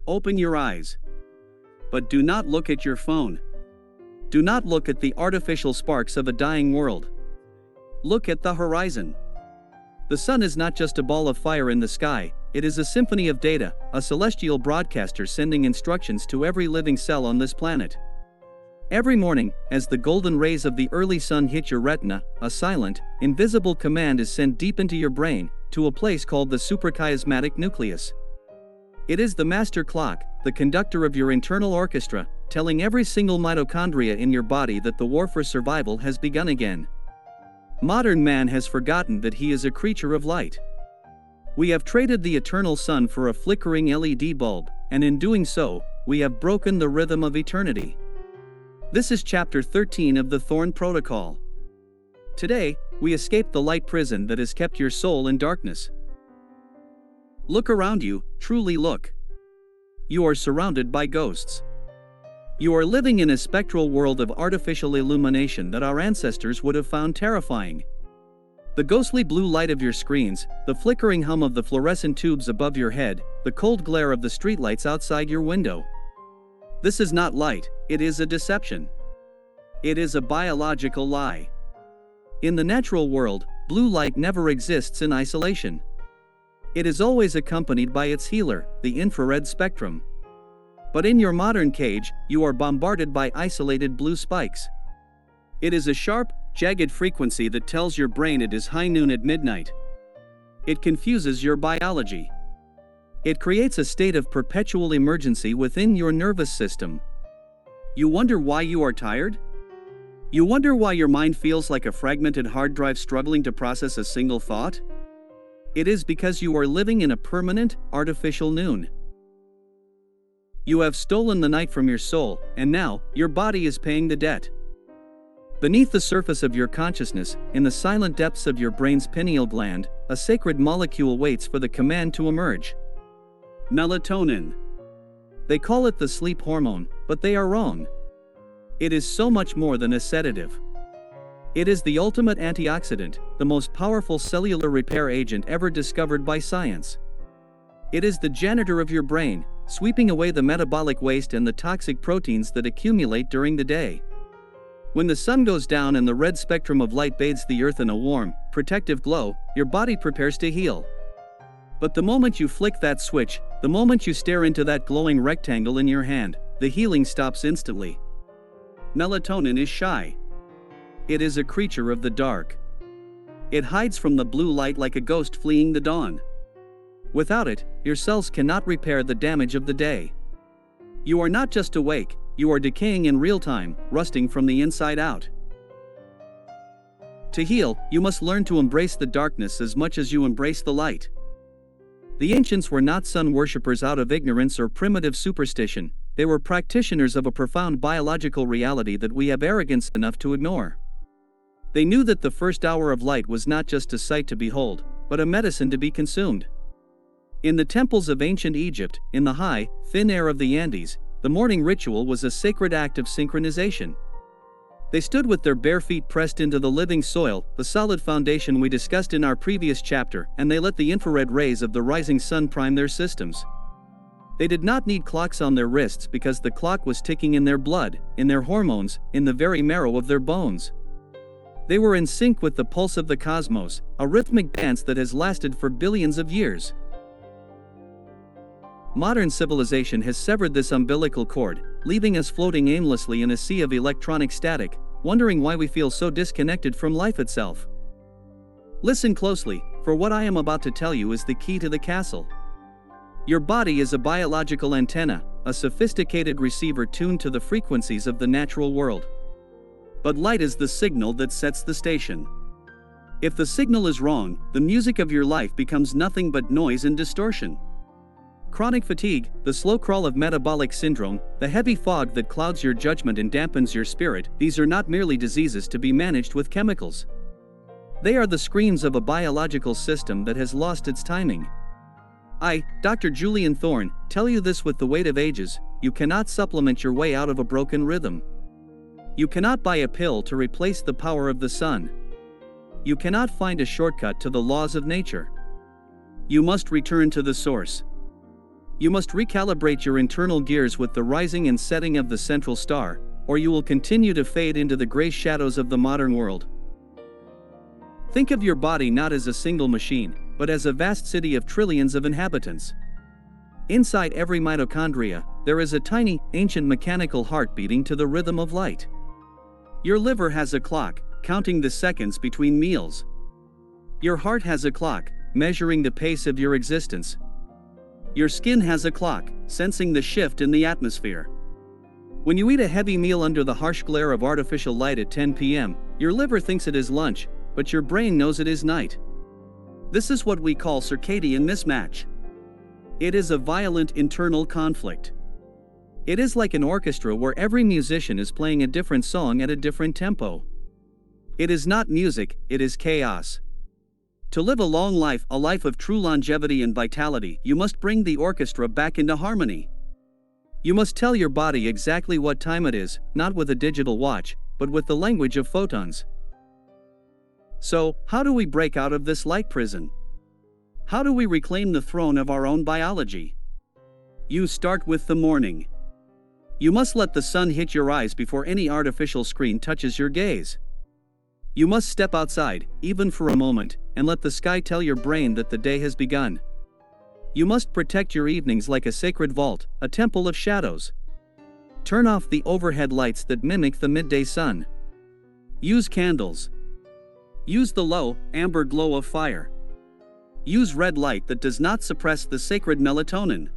Open your eyes. But do not look at your phone. Do not look at the artificial sparks of a dying world. Look at the horizon. The sun is not just a ball of fire in the sky, it is a symphony of data, a celestial broadcaster sending instructions to every living cell on this planet. Every morning, as the golden rays of the early sun hit your retina, a silent, invisible command is sent deep into your brain, to a place called the suprachiasmatic nucleus. It is the master clock, the conductor of your internal orchestra, telling every single mitochondria in your body that the war for survival has begun again. Modern man has forgotten that he is a creature of light. We have traded the eternal sun for a flickering LED bulb, and in doing so, we have broken the rhythm of eternity. This is chapter 13 of the Thorne Protocol. Today, we escape the light prison that has kept your soul in darkness. Look around you, truly look. You are surrounded by ghosts. You are living in a spectral world of artificial illumination that our ancestors would have found terrifying. The ghostly blue light of your screens, the flickering hum of the fluorescent tubes above your head, the cold glare of the streetlights outside your window. This is not light, it is a deception. It is a biological lie. In the natural world, blue light never exists in isolation. It is always accompanied by its healer, the infrared spectrum. But in your modern cage, you are bombarded by isolated blue spikes. It is a sharp, jagged frequency that tells your brain it is high noon at midnight. It confuses your biology. It creates a state of perpetual emergency within your nervous system. You wonder why you are tired? You wonder why your mind feels like a fragmented hard drive struggling to process a single thought? It is because you are living in a permanent, artificial noon. You have stolen the night from your soul, and now, your body is paying the debt. Beneath the surface of your consciousness, in the silent depths of your brain's pineal gland, a sacred molecule waits for the command to emerge. Melatonin. They call it the sleep hormone, but they are wrong. It is so much more than a sedative. It is the ultimate antioxidant, the most powerful cellular repair agent ever discovered by science. It is the janitor of your brain, sweeping away the metabolic waste and the toxic proteins that accumulate during the day. When the sun goes down and the red spectrum of light bathes the earth in a warm, protective glow, your body prepares to heal. But the moment you flick that switch, the moment you stare into that glowing rectangle in your hand, the healing stops instantly. Melatonin is shy. It is a creature of the dark. It hides from the blue light like a ghost fleeing the dawn. Without it, your cells cannot repair the damage of the day. You are not just awake, you are decaying in real time, rusting from the inside out. To heal, you must learn to embrace the darkness as much as you embrace the light. The ancients were not sun worshippers out of ignorance or primitive superstition, they were practitioners of a profound biological reality that we have arrogance enough to ignore. They knew that the first hour of light was not just a sight to behold, but a medicine to be consumed. In the temples of ancient Egypt, in the high, thin air of the Andes, the morning ritual was a sacred act of synchronization. They stood with their bare feet pressed into the living soil, the solid foundation we discussed in our previous chapter, and they let the infrared rays of the rising sun prime their systems. They did not need clocks on their wrists because the clock was ticking in their blood, in their hormones, in the very marrow of their bones. They were in sync with the pulse of the cosmos, a rhythmic dance that has lasted for billions of years. Modern civilization has severed this umbilical cord, leaving us floating aimlessly in a sea of electronic static, wondering why we feel so disconnected from life itself. Listen closely, for what I am about to tell you is the key to the castle. Your body is a biological antenna, a sophisticated receiver tuned to the frequencies of the natural world. But light is the signal that sets the station. If the signal is wrong, the music of your life becomes nothing but noise and distortion. Chronic fatigue, the slow crawl of metabolic syndrome, the heavy fog that clouds your judgment and dampens your spirit, these are not merely diseases to be managed with chemicals. They are the screams of a biological system that has lost its timing. I, Dr. Julian Thorne, tell you this with the weight of ages: you cannot supplement your way out of a broken rhythm. You cannot buy a pill to replace the power of the sun. You cannot find a shortcut to the laws of nature. You must return to the source. You must recalibrate your internal gears with the rising and setting of the central star, or you will continue to fade into the gray shadows of the modern world. Think of your body not as a single machine, but as a vast city of trillions of inhabitants. Inside every mitochondria, there is a tiny, ancient mechanical heart beating to the rhythm of light. Your liver has a clock, counting the seconds between meals. Your heart has a clock, measuring the pace of your existence. Your skin has a clock, sensing the shift in the atmosphere. When you eat a heavy meal under the harsh glare of artificial light at 10 p.m., your liver thinks it is lunch, but your brain knows it is night. This is what we call circadian mismatch. It is a violent internal conflict. It is like an orchestra where every musician is playing a different song at a different tempo. It is not music, it is chaos. To live a long life, a life of true longevity and vitality, you must bring the orchestra back into harmony. You must tell your body exactly what time it is, not with a digital watch, but with the language of photons. So, how do we break out of this light prison? How do we reclaim the throne of our own biology? You start with the morning. You must let the sun hit your eyes before any artificial screen touches your gaze. You must step outside, even for a moment, and let the sky tell your brain that the day has begun. You must protect your evenings like a sacred vault, a temple of shadows. Turn off the overhead lights that mimic the midday sun. Use candles. Use the low, amber glow of fire. Use red light that does not suppress the sacred melatonin.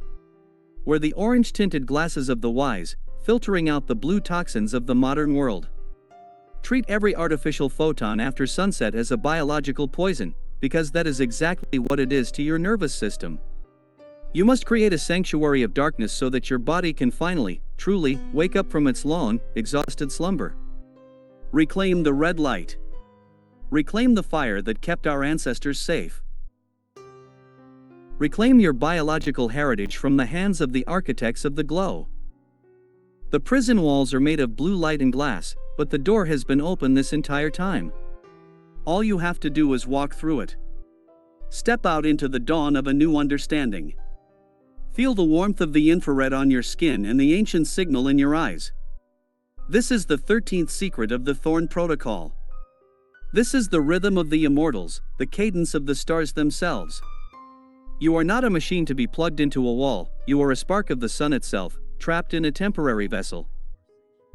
Wear the orange-tinted glasses of the wise, filtering out the blue toxins of the modern world. Treat every artificial photon after sunset as a biological poison, because that is exactly what it is to your nervous system. You must create a sanctuary of darkness so that your body can finally, truly, wake up from its long, exhausted slumber. Reclaim the red light. Reclaim the fire that kept our ancestors safe. Reclaim your biological heritage from the hands of the architects of the glow. The prison walls are made of blue light and glass, but the door has been open this entire time. All you have to do is walk through it. Step out into the dawn of a new understanding. Feel the warmth of the infrared on your skin and the ancient signal in your eyes. This is the 13th secret of the Thorne Protocol. This is the rhythm of the immortals, the cadence of the stars themselves. You are not a machine to be plugged into a wall, you are a spark of the sun itself, trapped in a temporary vessel.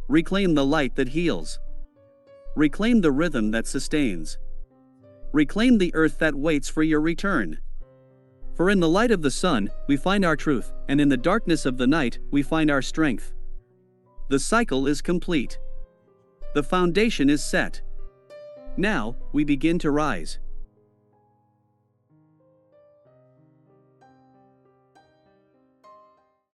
Reclaim the light that heals. Reclaim the rhythm that sustains. Reclaim the earth that waits for your return. For in the light of the sun, we find our truth, and in the darkness of the night, we find our strength. The cycle is complete. The foundation is set. Now, we begin to rise.